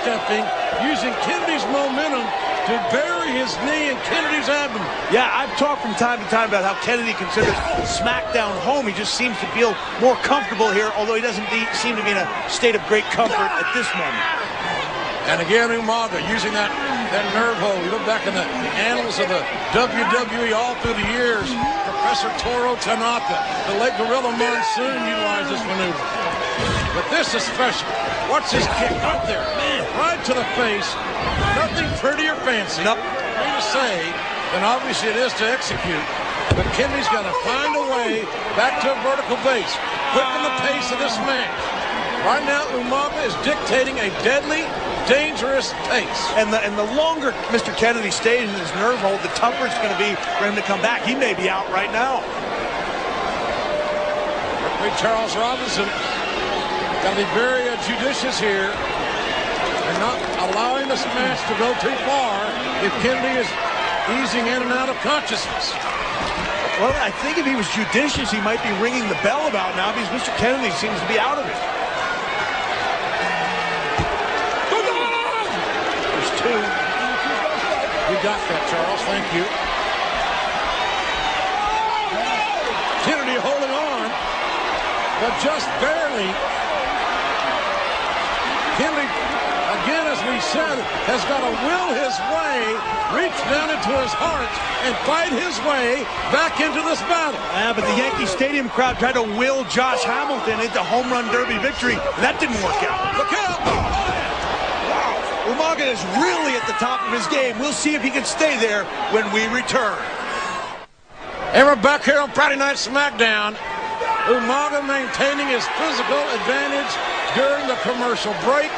sidestepping, using Kennedy's momentum to bury his knee in Kennedy's abdomen. Yeah, I've talked from time to time about how Kennedy considers Smackdown home. He just seems to feel more comfortable here, although he doesn't seem to be in a state of great comfort at this moment. And again, Umaga using that nerve hold. You look back in the annals of the WWE all through the years. Professor Toro Tanaka, the late Gorilla Monsoon utilized this maneuver. But this is special. Watch this kick right there. Right to the face. Nothing pretty or fancy. Nope. Free to say, and obviously it is to execute. But Kennedy's got to find a way back to a vertical base. Quicken the pace of this match. Right now, Umaga is dictating a deadly, dangerous pace. And the longer Mr. Kennedy stays in his nerve hold, the tougher it's going to be for him to come back. He may be out right now. Charles Robinson got to be very judicious here and not allowing this match to go too far if Kennedy is easing in and out of consciousness. Well, I think if he was judicious, he might be ringing the bell about now because Mr. Kennedy seems to be out of it. There's two. You got that, Charles. Thank you. Kennedy holding on, but just barely. Kennedy, again, as we said, has got to will his way, reach down into his heart, and fight his way back into this battle. Yeah, but the Yankee Stadium crowd tried to will Josh Hamilton into home run derby victory. That didn't work out. Look out! Wow, Umaga is really at the top of his game. We'll see if he can stay there when we return. And we're back here on Friday Night Smackdown. Umaga maintaining his physical advantage during the commercial break.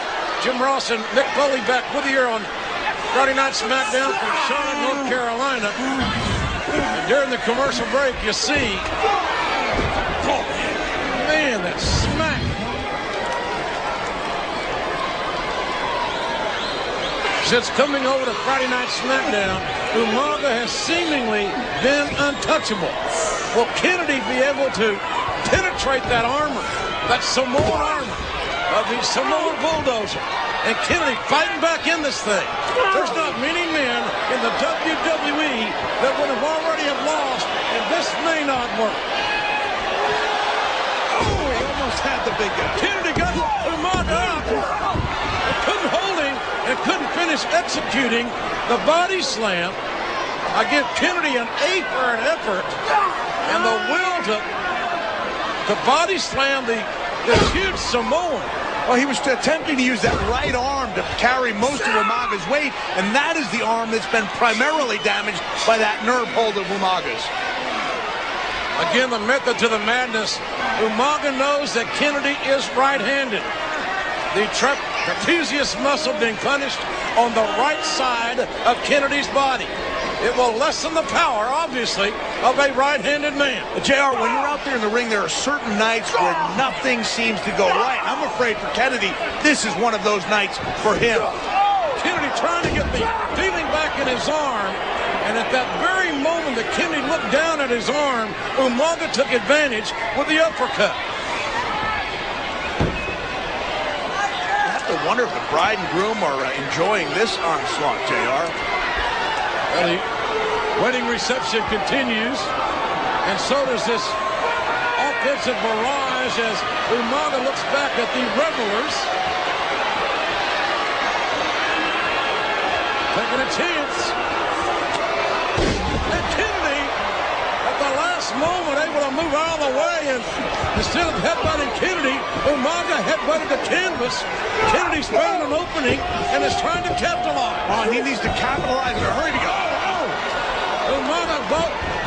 Jim Ross and Mick Foley back with you here on Friday Night Smackdown from Charlotte, North Carolina. And during the commercial break, you see, oh man, that smack. Since coming over to Friday Night Smackdown, Umaga has seemingly been untouchable. Will Kennedy be able to penetrate that armor, that Samoan armor of the Samoan bulldozer? And Kennedy fighting back in this thing. There's not many men in the WWE that would have already have lost, and this may not work. Oh, he almost had the big guy. Kennedy got Umaga up. And couldn't hold him and couldn't finish executing the body slam. I give Kennedy an A for an effort and the will to body slam the huge Samoan. Well, he was attempting to use that right arm to carry most of Umaga's weight, and that is the arm that's been primarily damaged by that nerve hold of Umaga's. Again, the method to the madness. Umaga knows that Kennedy is right-handed. The trapezius muscle being punished on the right side of Kennedy's body. It will lessen the power, obviously, of a right-handed man. JR, when you're out there in the ring, there are certain nights where nothing seems to go right. I'm afraid for Kennedy, this is one of those nights for him. Kennedy trying to get the feeling back in his arm, and at that very moment that Kennedy looked down at his arm, Umaga took advantage with the uppercut. You have to wonder if the bride and groom are enjoying this onslaught, JR. Well, the wedding reception continues, and so does this offensive barrage as Umaga looks back at the revelers. Taking a chance. And Kennedy, at the last moment, able to move out of the way, and instead of headbutting Kennedy, Umaga headbutted the canvas. Kennedy's found an opening and is trying to capitalize. Oh, he needs to capitalize in a hurry to go. Umaga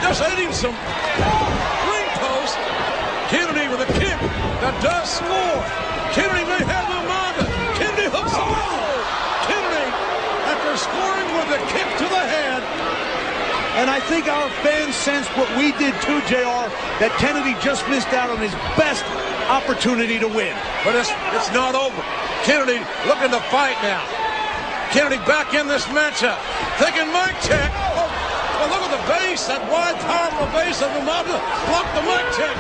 just hitting some ring post. Kennedy with a kick that does score. Kennedy may have Umaga. Kennedy hooks him. Kennedy, after scoring with a kick to the head. And I think our fans sensed what we did too, JR, that Kennedy just missed out on his best opportunity to win. But it's not over. Kennedy looking to fight now. Kennedy back in this matchup. Taking mic check. Oh, look at the base, that wide, powerful base of Umaga. Block the mic check.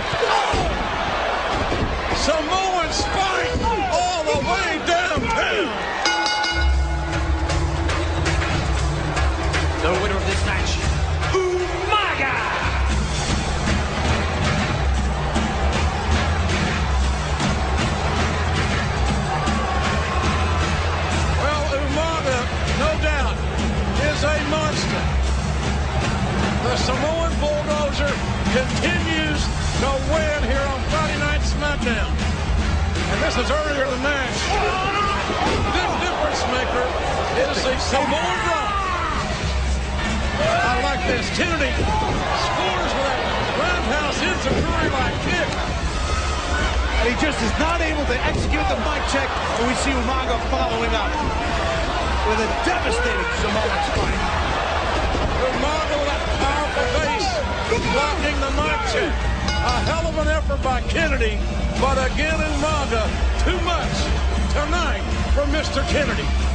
Samoan spike all the way downtown. Samoan Bulldozer continues to win here on Friday Night Smackdown. And this is earlier in the match. Big difference maker is the Samoan drop. I like this. Kennedy scores with that roundhouse enziguri-like kick. And he just is not able to execute the mic check, and we see Umaga following up with a devastating Samoan spike. Umaga with that powerful base blocking the mic check. A hell of an effort by Kennedy, but again Umaga, too much tonight for Mr. Kennedy.